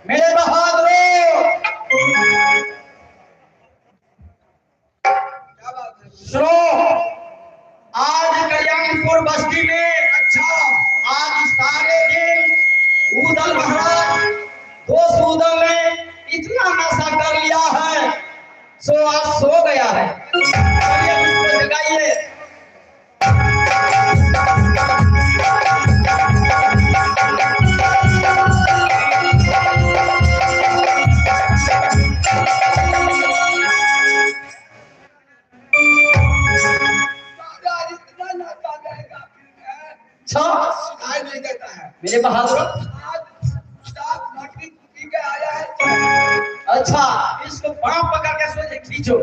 मेरे बहादुरों, सुनो, आज कल्याणपुर बस्ती में अच्छा आज सारे दिन उदल महाराज दोस्त उदल ने इतना नशा कर लिया है, सो आज सो गया है। चलिए इसको जगाइए। मेरे बहादुर अच्छा इसको बड़ा पकड़ के सोचे खींचो।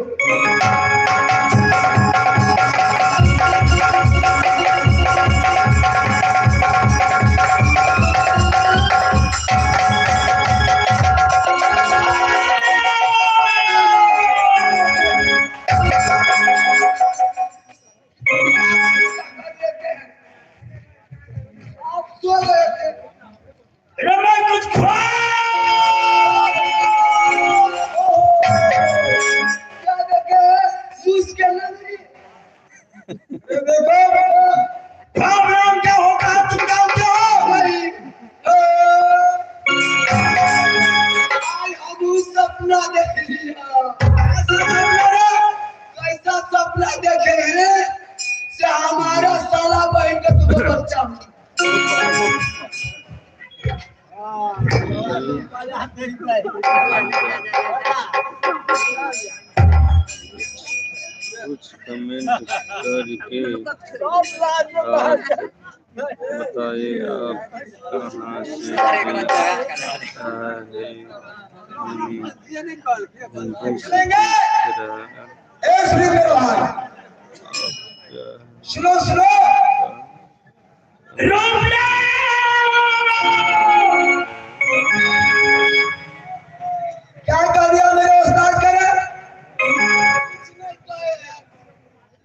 हमारा साला बहन का तुम्हें बच्चा कुछ कमेंट करके बताइए आप कहाँ से सुनो सुनो क्या कर दिया मेरे उस्ताद करे?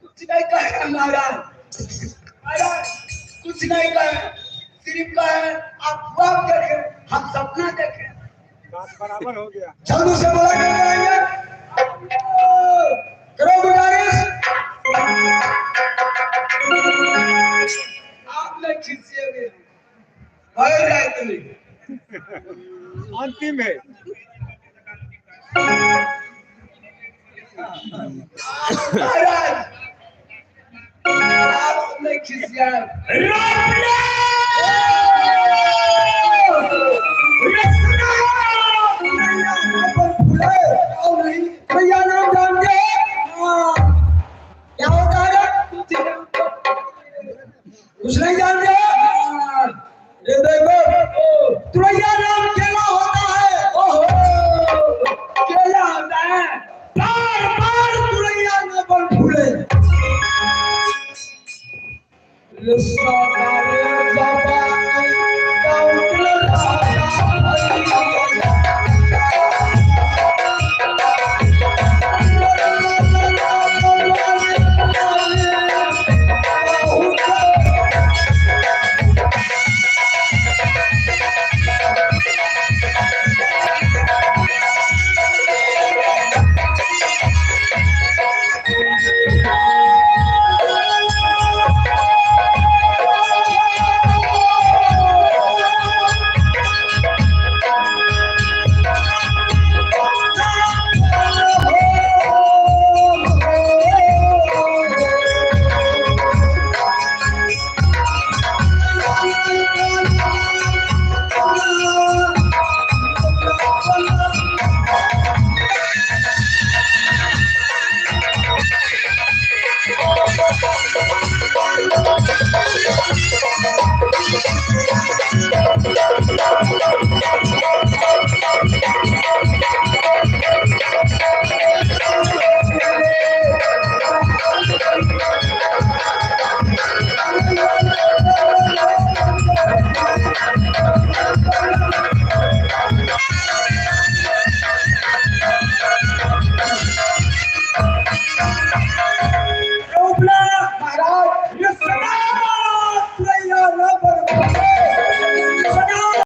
कुछ नहीं कहे महाराज, कुछ नहीं कहे, सिर्फ कहे आप ख्वाब देखे, हम सपना देखे। बात बराबर हो गया। जल्दी से बोला कर जाएंगे, करो गुजारिश। आपने खींचे भाई रात में अंतिम है। आपने खींचा